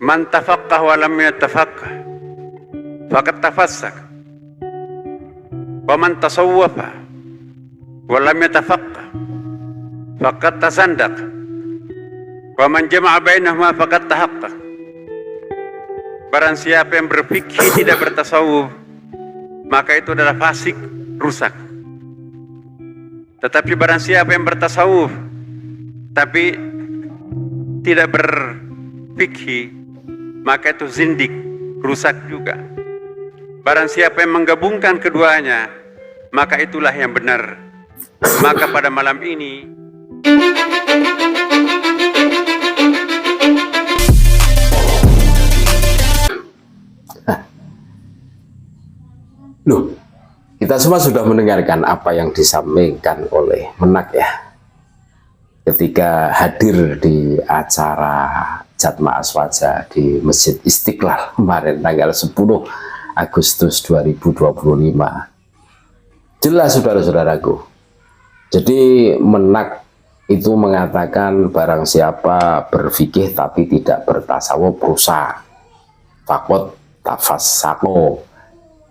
Man tafaqqah wa lam yatafaqqah faqad tafassak. Wa man tasawwafa wa lam yatafaqqah faqad tasandaq. Wa man jama'a bainahuma faqad tahaqqaq. Barang siapa yang berfikih tidak bertasawuf, maka itu adalah fasik, rusak. Tetapi barang siapa yang bertasawuf tapi tidak berfikih, maka itu zindik, rusak juga. Barang siapa yang menggabungkan keduanya, maka itulah yang benar. Maka pada malam ini loh, kita semua sudah mendengarkan apa yang disampaikan oleh Menak ya, ketika hadir di acara Jatma Aswaja di Masjid Istiqlal kemarin tanggal 10 Agustus 2025. Jelas saudara-saudaraku, jadi Menak itu mengatakan barang siapa berfikih tapi tidak bertasawuf rusak, fakot tafassaqo.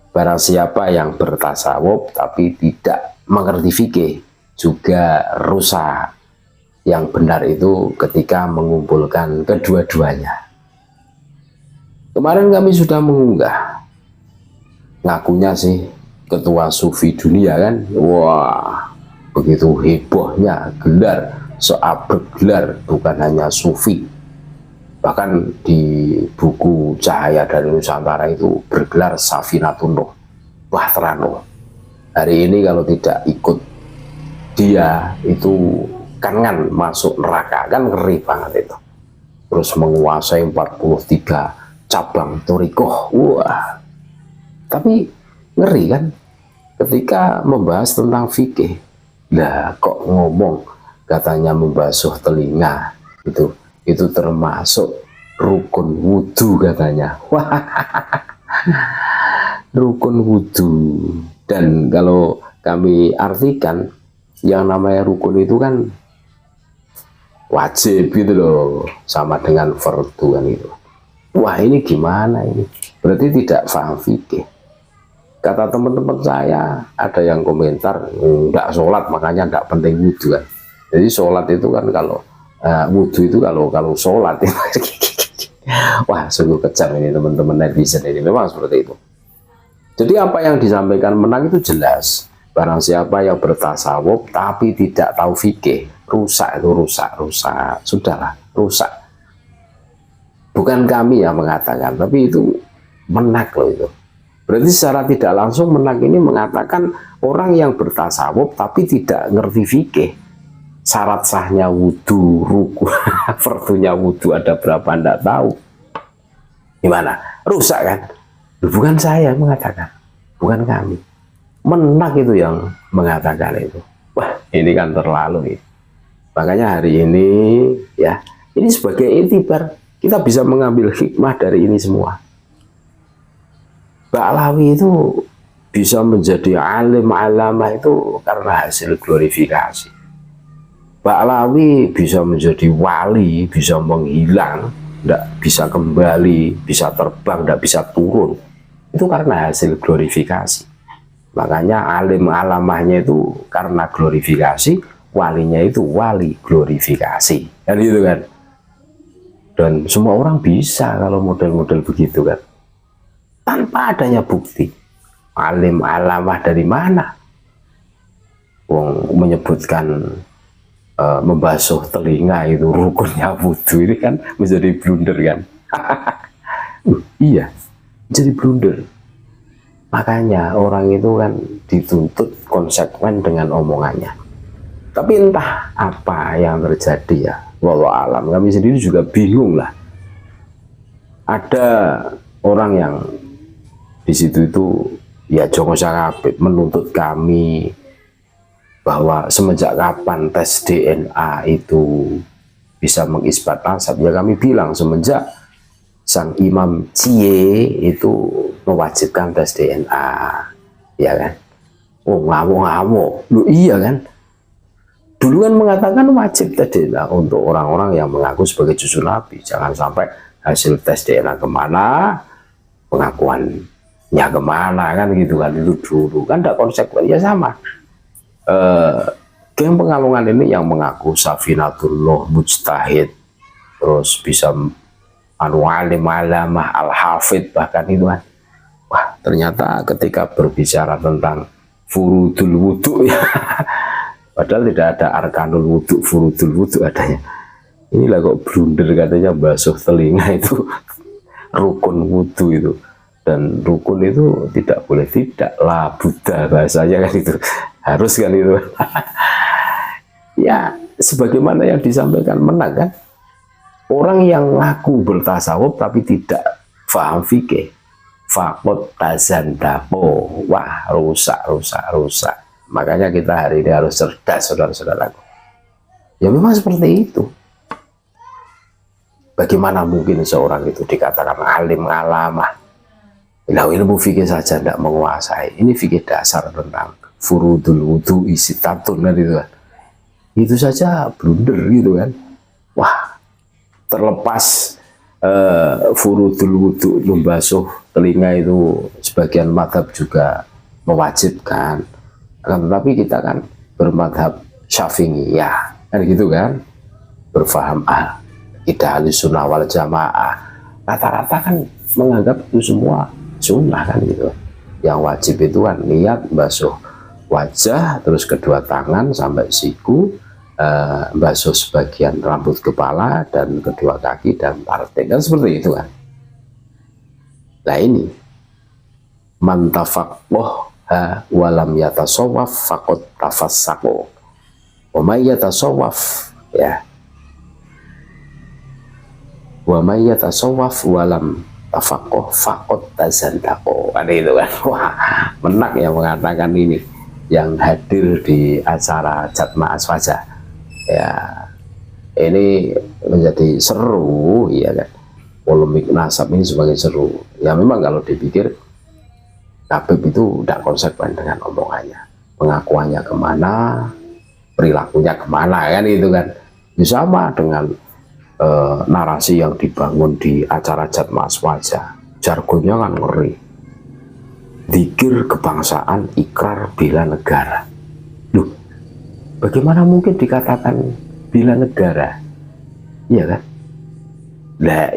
Barang siapa yang bertasawuf tapi tidak mengerti fikih juga rusak. Yang benar itu ketika mengumpulkan kedua-duanya. Kemarin kami sudah mengunggah, ngakunya sih ketua sufi dunia kan. Wah, begitu hebohnya gelar, seabrek gelar, bukan hanya sufi. Bahkan di buku Cahaya dari Nusantara itu bergelar Safinatun Nuh, Bahtera Nuh. Hari ini kalau tidak ikut dia itu kan masuk neraka, kan ngeri banget itu. Terus menguasai 43 cabang thorikoh. Wah, tapi ngeri kan ketika membahas tentang fikih. Lah kok ngomong katanya membasuh telinga, itu termasuk rukun wudhu katanya. Wah, rukun wudhu. Dan kalau kami artikan, yang namanya rukun itu kan wajib gitu loh, sama dengan fardu kan itu. Wah, ini gimana ini? Berarti tidak paham fikih. Kata teman-teman saya, ada yang komentar enggak sholat makanya enggak penting wudhu kan. Jadi sholat itu kan kalau wudhu itu kalau sholat. Wah, sungguh kejam ini teman-teman netizen ini, memang seperti itu. Jadi apa yang disampaikan Menang itu jelas. Barang siapa yang bertasawuf tapi tidak tahu fikih, rusak itu, rusak. Sudahlah, rusak. Bukan kami yang mengatakan, tapi itu Menak loh itu. Berarti secara tidak langsung Menak ini mengatakan orang yang bertasawuf tapi tidak ngerti fikih. Syarat sahnya wudhu, rukun, fardunya wudhu ada berapa enggak tahu. Gimana? Rusak kan? Bukan saya yang mengatakan, bukan kami. Menak itu yang mengatakan itu. Wah, ini kan terlalu ya. Makanya hari ini ya, ini sebagai intibar, kita bisa mengambil hikmah dari ini semua. Ba'alawi itu bisa menjadi alim alamah itu karena hasil glorifikasi. Ba'alawi bisa menjadi wali, bisa menghilang, tidak bisa kembali, bisa terbang, tidak bisa turun. Itu karena hasil glorifikasi. Makanya alim alamahnya itu karena glorifikasi, walinya itu wali glorifikasi. Kan gitu kan. Dan semua orang bisa kalau model-model begitu kan. Tanpa adanya bukti. Alim alamah dari mana? Wong menyebutkan membasuh telinga itu rukunnya wudhu, ini kan menjadi blunder kan. Iya, jadi blunder. Makanya orang itu kan dituntut konsekuen dengan omongannya. Tapi entah apa yang terjadi ya, wallahu alam, kami sendiri juga bingung lah. Ada orang yang di situ itu ya Joko Sakabit menuntut kami bahwa semenjak kapan tes DNA itu bisa mengisbat nasab. Ya kami bilang semenjak sang Imam Cie itu mewajibkan tes DNA, ya kan? Oh, ngamuk-ngamuk, lu iya kan? Dulu kan mengatakan wajib tes DNA untuk orang-orang yang mengaku sebagai cucu Nabi. Jangan sampai hasil tes DNA kemana, pengakuannya kemana, kan gitu kan. Itu dulu kan tidak konsekuen. Ya sama, geng Pengapungan ini yang mengaku Safinatullah mujtahid, terus bisa alim alamah al-hafid bahkan itu kan. Wah, ternyata ketika berbicara tentang furudul wudhu ya, padahal tidak ada arkanul wudhu, furudul wudhu adanya. Inilah kok blunder katanya basuh telinga itu rukun wudhu itu. Dan rukun itu tidak boleh tidak, la Buddha bahasanya kan itu. Harus kan itu. Ya, sebagaimana yang disampaikan menang kan. Orang yang ngaku bertasawuf tapi tidak paham fikih, fakot tazandako, wah rusak. Makanya kita hari ini harus cerdas, saudara-saudaraku. Ya memang seperti itu. Bagaimana mungkin seorang itu dikatakan alim alamah? Nah, ilmu fikih saja tidak menguasai. Ini fikih dasar tentang furudul wudu isitatun kan itu kan. Itu saja blunder gitu kan. Wah, terlepas furudul wudu membasuh telinga itu sebagian madhab juga mewajibkan, tetapi kita kan bermadhab Syafi'iyah kan gitu kan, berfaham kita ahli sunnah wal jamaah, rata-rata kan menganggap itu semua sunnah kan gitu. Yang wajib itu kan niat basuh wajah, terus kedua tangan sampai siku, basuh sebagian rambut kepala dan kedua kaki dan partai kan seperti itu kan. Nah ini man tafaqquh walam yatasawwaf faqad tafassaqo wa may yatasawwaf ya wa may yatasawwaf walam tafaqquh faqad tazandaqo. Ada itu kan. Wah, menak yang mengatakan ini, yang hadir di acara Jatma Asfaja. Ya, ini menjadi seru, ya kan. Polemik nasab ini semakin seru. Ya memang kalau dipikir, Habib itu tidak konsekuen dengan omongannya. Pengakuannya kemana, perilakunya kemana, kan itu kan. Ya, sama dengan narasi yang dibangun di acara Jatma Asfaja. Jargonnya kan ngeri. Dzikir kebangsaan, ikrar bela negara. Loh, bagaimana mungkin dikatakan bela negara? Iya kan? Nah,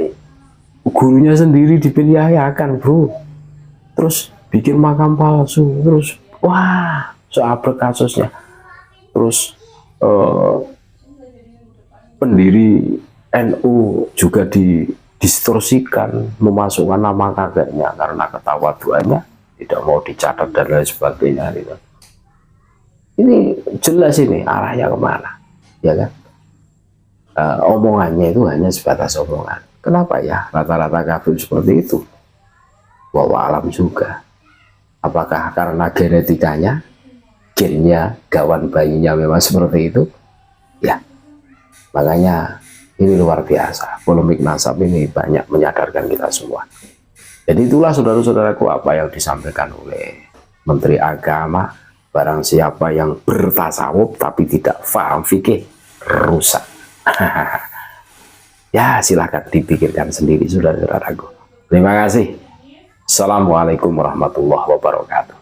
gurunya sendiri dipilihkan, bro. Terus bikin makam palsu, terus wah, seabrek kasusnya. Terus pendiri NU juga didistorsikan, memasukkan nama kakeknya karena ketawaduannya tidak mau dicatat dan lain sebagainya. Gitu. Ini jelas ini arahnya kemana, ya kan? Omongannya itu hanya sebatas omongan. Kenapa ya rata-rata kafir seperti itu? Wallahu alam juga. Apakah karena genetikanya, gennya, gawan bayinya memang seperti itu? Ya, makanya ini luar biasa. Polemik nasab ini banyak menyadarkan kita semua. Jadi itulah saudara-saudaraku apa yang disampaikan oleh Menteri Agama. Barang siapa yang bertasawuf tapi tidak paham fikih, rusak. Ya silahkan dipikirkan sendiri saudara-saudaraku. Terima kasih. Assalamualaikum warahmatullahi wabarakatuh.